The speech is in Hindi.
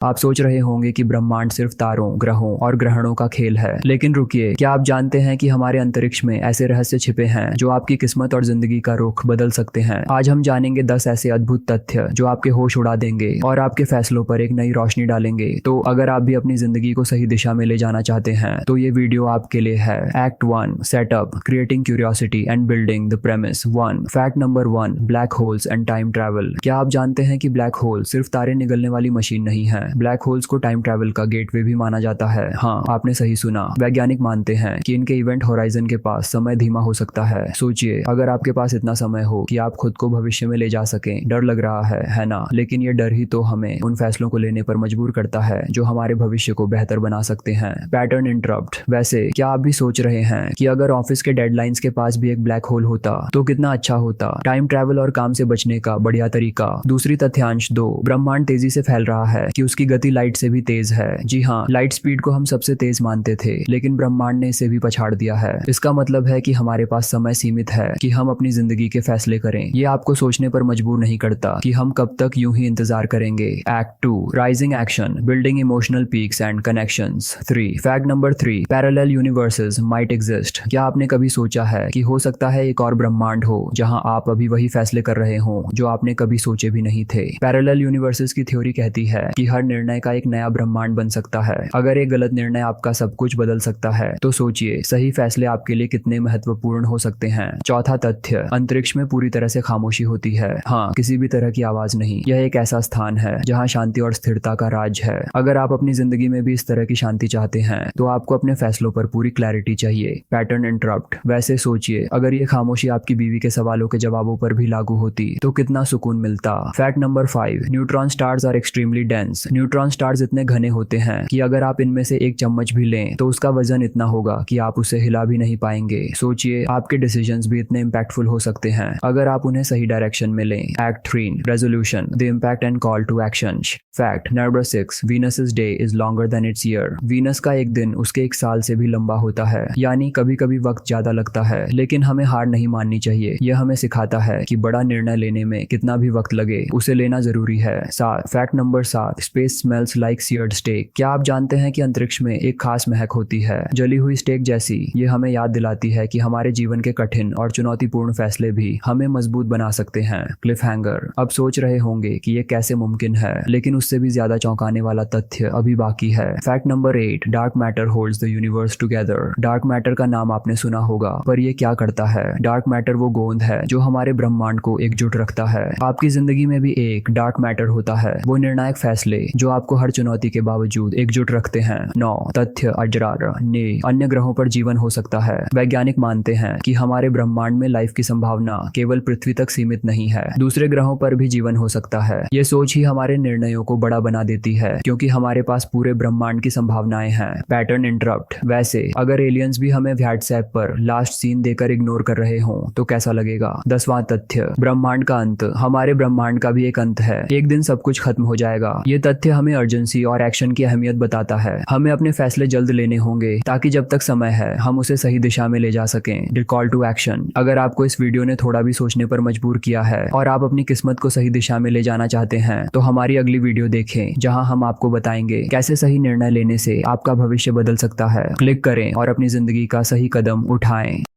आप सोच रहे होंगे कि ब्रह्मांड सिर्फ तारों, ग्रहों और ग्रहणों का खेल है, लेकिन रुकिए, क्या आप जानते हैं कि हमारे अंतरिक्ष में ऐसे रहस्य छिपे हैं जो आपकी किस्मत और जिंदगी का रुख बदल सकते हैं। आज हम जानेंगे 10 ऐसे अद्भुत तथ्य जो आपके होश उड़ा देंगे और आपके फैसलों पर एक नई रोशनी डालेंगे। तो अगर आप भी अपनी जिंदगी को सही दिशा में ले जाना चाहते हैं तो ये वीडियो आपके लिए है। Act 1 setup, creating curiosity and building the premise 1। Fact number 1, black holes and time travel. क्या आप जानते हैं कि ब्लैक होल सिर्फ तारे निगलने वाली मशीन नहीं है? ब्लैक होल्स को टाइम ट्रैवल का गेटवे भी माना जाता है। हाँ, आपने सही सुना। वैज्ञानिक मानते हैं कि इनके इवेंट होराइजन के पास समय धीमा हो सकता है। सोचिए, अगर आपके पास इतना समय हो कि आप खुद को भविष्य में ले जा सकें। डर लग रहा है ना? लेकिन ये डर ही तो हमें उन फैसलों को लेने पर मजबूर करता है जो हमारे भविष्य को बेहतर बना सकते हैं। Pattern interrupt. वैसे क्या आप भी सोच रहे हैं कि अगर ऑफिस के डेडलाइंस के पास भी एक ब्लैक होल होता तो कितना अच्छा होता? टाइम ट्रैवल और काम से बचने का बढ़िया तरीका। दूसरी तथ्यांश 2, ब्रह्मांड तेजी से फैल रहा है कि उसकी गति लाइट से भी तेज है। जी हाँ, लाइट स्पीड को हम सबसे तेज मानते थे, लेकिन ब्रह्मांड ने इसे भी पछाड़ दिया है। इसका मतलब है कि हमारे पास समय सीमित है कि हम अपनी जिंदगी के फैसले करें। ये आपको सोचने पर मजबूर नहीं करता कि हम कब तक यूं ही इंतजार करेंगे। Act 2 rising action, building emotional peaks and connections 3। Fact number 3, parallel universes might exist. क्या आपने कभी सोचा है कि हो सकता है एक और ब्रह्मांड हो जहां आप अभी वही फैसले कर रहे हो जो आपने कभी सोचे भी नहीं थे? पैरेलल यूनिवर्सेस की थ्योरी कहती है कि हर निर्णय का एक नया ब्रह्मांड बन सकता है। अगर एक गलत निर्णय आपका सब कुछ बदल सकता है तो सोचिए सही फैसले आपके लिए कितने महत्वपूर्ण हो सकते हैं। चौथा तथ्य, अंतरिक्ष में पूरी तरह से खामोशी होती है। हाँ, किसी भी तरह की आवाज नहीं। यह एक ऐसा स्थान है जहाँ शांति और स्थिरता का राज है। अगर आप अपनी जिंदगी में भी इस तरह की शांति चाहते हैं तो आपको अपने फैसलों पर पूरी क्लैरिटी चाहिए। Pattern interrupt. वैसे सोचिए, अगर ये खामोशी आपकी बीवी के सवालों के जवाबों पर भी लागू होती तो कितना सुकून मिलता। Fact number 5, neutron stars are extremely dense. Neutron stars इतने घने होते हैं कि अगर आप इनमें से एक चम्मच भी लें तो उसका वजन इतना होगा कि आप उसे हिला भी नहीं पाएंगे। सोचिए, आपके डिसीजंस भी इतने इम्पैक्टफुल हो सकते हैं अगर आप उन्हें सही डायरेक्शन में लें। Act 3 resolution, the impact and call to action. Fact number 6, Venus day is longer than its year. Venus का एक दिन उसके एक साल से भी लंबा होता है। यानी कभी कभी वक्त ज्यादा लगता है, लेकिन हमें हार नहीं माननी चाहिए। यह हमें सिखाता है कि बड़ा निर्णय लेने में कितना भी वक्त लगे, उसे लेना जरूरी है। Fact number 7, space smells like seared steak. क्या आप जानते हैं कि अंतरिक्ष में एक खास महक होती है, जली हुई स्टेक जैसी? ये हमें याद दिलाती है कि हमारे जीवन के कठिन और चुनौतीपूर्ण फैसले भी हमें मजबूत बना सकते हैं। Cliff hanger. अब सोच रहे होंगे कि ये कैसे मुमकिन है, लेकिन उससे भी ज्यादा चौंकाने वाला तथ्य अभी बाकी है। Fact number 8, dark matter holds the universe together. Dark matter का नाम आपने सुना होगा, पर ये क्या करता है? डार्क मैटर वो गोंद है जो हमारे ब्रह्मांड को एकजुट रखता है। आपकी जिंदगी में भी एक डार्क मैटर होता है, वो निर्णायक फैसले जो आपको हर चुनौती के बावजूद एकजुट रखते हैं। 9 तथ्य अजरार ने अन्य ग्रहों पर जीवन हो सकता है। वैज्ञानिक मानते हैं कि हमारे ब्रह्मांड में लाइफ की संभावना केवल पृथ्वी तक सीमित नहीं है, दूसरे ग्रहों पर भी जीवन हो सकता है। ये सोच ही हमारे निर्णयों को बड़ा बना देती है, क्योंकि हमारे पास पूरे ब्रह्मांड की संभावनाएं हैं। Pattern interrupt. वैसे अगर एलियंस भी हमें व्हाट्सएप पर लास्ट सीन देकर इग्नोर कर रहे हों तो कैसा लगेगा? 10वां तथ्य, ब्रह्मांड का अंत। हमारे ब्रह्मांड का भी एक अंत है, एक दिन सब कुछ खत्म हो जाएगा। ये तथ्य हमें अर्जेंसी और एक्शन की अहमियत बताता है। हमें अपने फैसले जल्द लेने होंगे ताकि जब तक समय है हम उसे सही दिशा में ले जा सकें। Call to action. अगर आपको इस वीडियो ने थोड़ा भी सोचने पर मजबूर किया है और आप अपनी किस्मत को सही दिशा में ले जाना चाहते हैं तो हमारी अगली वीडियो देखें, जहां हम आपको बताएंगे कैसे सही निर्णय लेने से आपका भविष्य बदल सकता है। क्लिक करें और अपनी जिंदगी का सही कदम उठाएं।